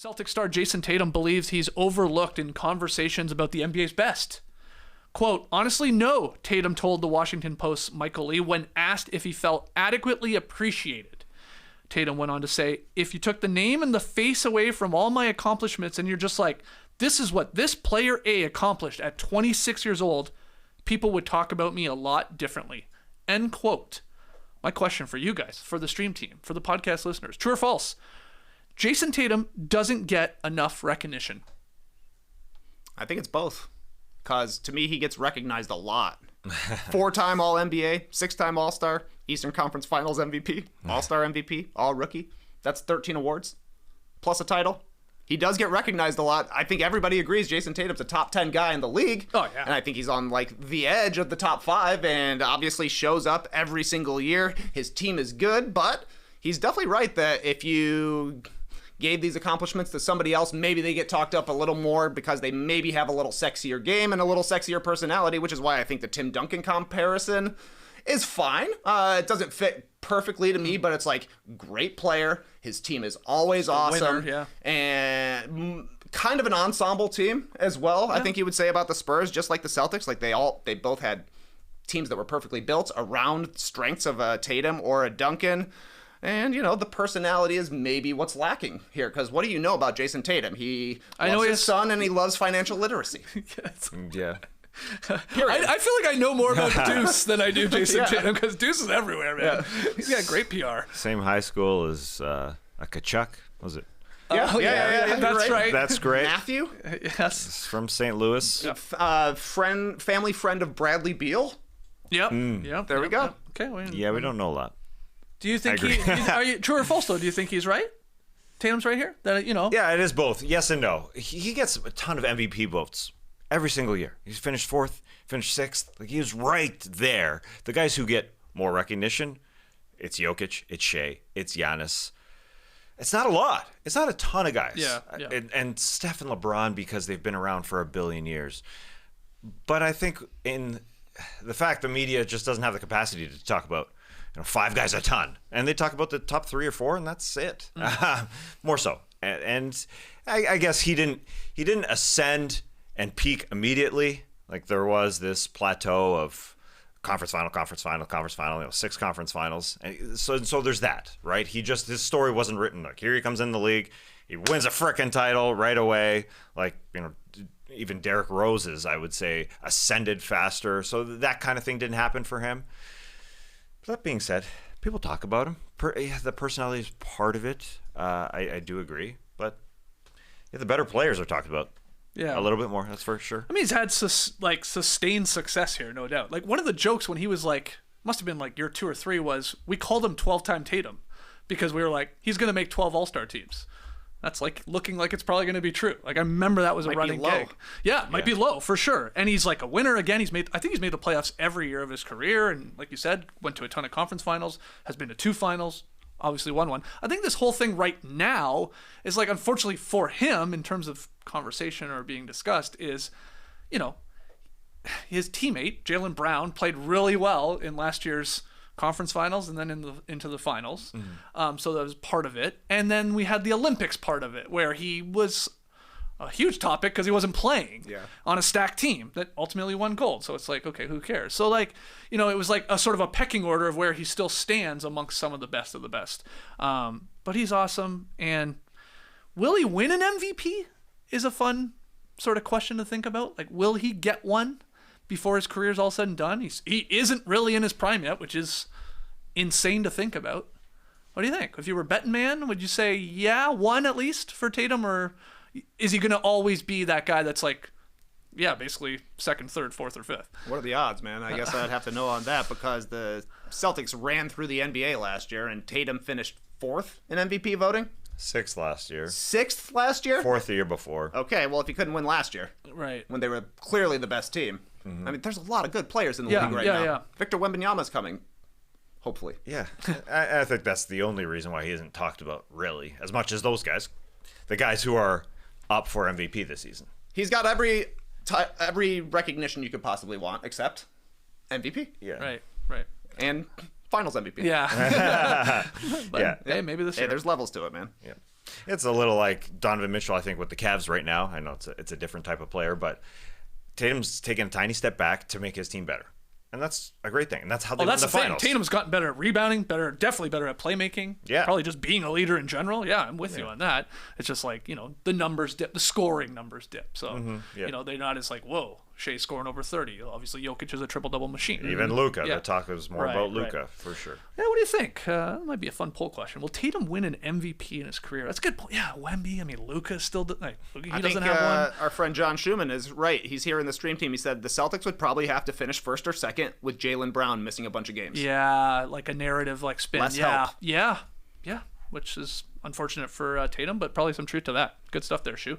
Celtics star Jayson Tatum believes he's overlooked in conversations about the NBA's best. Quote, honestly, no, Tatum told the Washington Post's Michael Lee when asked if he felt adequately appreciated. Tatum went on to say, if you took the name and the face away from all my accomplishments and you're just like, this is what this player A accomplished at 26 years old, people would talk about me a lot differently. End quote. My question for you guys, for the stream team, for the podcast listeners, true or false? Jayson Tatum doesn't get enough recognition. I think it's both. Because to me, he gets recognized a lot. 4-time All-NBA, 6-time All-Star, Eastern Conference Finals MVP, All-Star MVP, All-Rookie. That's 13 awards, plus a title. He does get recognized a lot. I think everybody agrees Jayson Tatum's a top 10 guy in the league. Oh, yeah. And I think he's on, the edge of the top 5 and obviously shows up every single year. His team is good, but he's definitely right that if you gave these accomplishments to somebody else, maybe they get talked up a little more because they maybe have a little sexier game and a little sexier personality, which is why I think the Tim Duncan comparison is fine. It doesn't fit perfectly to me, but it's great player. His team is always awesome. Winner, yeah. And kind of an ensemble team as well. Yeah. I think you would say about the Spurs, just like the Celtics, they both had teams that were perfectly built around strengths of a Tatum or a Duncan. And, the personality is maybe what's lacking here. Because what do you know about Jayson Tatum? He loves his son and he loves financial literacy. Yes. Yeah. I feel like I know more about Deuce than I do Jayson Tatum because Deuce is everywhere, man. Yeah. He's got great PR. Same high school as a Kachuk, was it? Yeah, that's right. That's great. Matthew? Yes. He's from St. Louis. Yep. Family friend of Bradley Beal. Yep. Yep. There we go. Yep. Okay. We don't know a lot. Do you think are you true or false though? Do you think he's right? Tatum's right here? Yeah, it is both. Yes and no. He gets a ton of MVP votes every single year. He's finished 4th, finished 6th. He was right there. The guys who get more recognition, it's Jokic, it's Shea, it's Giannis. It's not a lot. It's not a ton of guys. Yeah. And Steph and LeBron because they've been around for a billion years. But I think in the fact the media just doesn't have the capacity to talk about 5 guys a ton, and they talk about the top 3 or 4, and that's it. More so, and I guess he didn't ascend and peak immediately. There was this plateau of conference final, 6 conference finals, and so there's that, right? His story wasn't written. Here he comes in the league, he wins a frickin' title right away. Even Derrick Rose's, I would say, ascended faster. So that kind of thing didn't happen for him. That being said, people talk about him. The personality is part of it. I do agree. But the better players are talked about. Yeah. A little bit more, that's for sure. I mean, he's had sustained success here, no doubt. One of the jokes when he was must have been year 2 or 3 was we called him 12-time Tatum because we were he's going to make 12 All-Star teams. That's looking like it's probably going to be true. I remember that was a running gag. Yeah, might be low for sure. And he's a winner again. I think he's made the playoffs every year of his career. And like you said, went to a ton of conference finals, has been to 2 finals, obviously won one. I think this whole thing right now is unfortunately for him in terms of conversation or being discussed is, his teammate, Jaylen Brown, played really well in last year's conference finals and then into the finals. So that was part of it. And then we had the Olympics part of it where he was a huge topic because he wasn't playing on a stacked team that ultimately won gold. So it's okay, who cares? So it was a sort of a pecking order of where he still stands amongst some of the best of the best. But he's awesome. And will he win an MVP is a fun sort of question to think about. Will he get one before his career's all said and done? He isn't really in his prime yet, which is insane to think about. What do you think? If you were betting man, would you say, one at least for Tatum, or is he going to always be that guy that's basically 2nd, 3rd, 4th, or 5th? What are the odds, man? I guess I'd have to know on that because the Celtics ran through the NBA last year and Tatum finished 4th in MVP voting. 6th last year. 6th last year? 4th the year before. Okay, well, if he couldn't win last year. Right. When they were clearly the best team. I mean, there's a lot of good players in the league right now. Yeah. Victor Wembanyama's coming, hopefully. Yeah. I think that's the only reason why he isn't talked about, really, as much as those guys. The guys who are up for MVP this season. He's got every recognition you could possibly want, except MVP. Yeah. Right. And Finals MVP. Yeah. But, yeah. Hey, maybe this year. Hey, there's levels to it, man. Yeah. It's a little like Donovan Mitchell, I think, with the Cavs right now. I know it's a different type of player, but Tatum's taken a tiny step back to make his team better. And that's a great thing. And that's how they win the finals. Tatum's gotten better at rebounding, definitely better at playmaking. Yeah. Probably just being a leader in general. Yeah, I'm with you on that. It's just like, the numbers dip, the scoring numbers dip. So, they're not as like, whoa, Shea's scoring over 30. Obviously, Jokic is a triple-double machine. Even Luka. The talk is more about Luka, for sure. Yeah, what do you think? That might be a fun poll question. Will Tatum win an MVP in his career? That's a good point. Yeah, Wemby. I mean, Luka still he doesn't have one. Our friend John Schumann is right. He's here in the stream team. He said the Celtics would probably have to finish first or second with Jaylen Brown missing a bunch of games. Yeah, like a narrative like spin. Less help. Yeah, which is unfortunate for Tatum, but probably some truth to that. Good stuff there, Shu.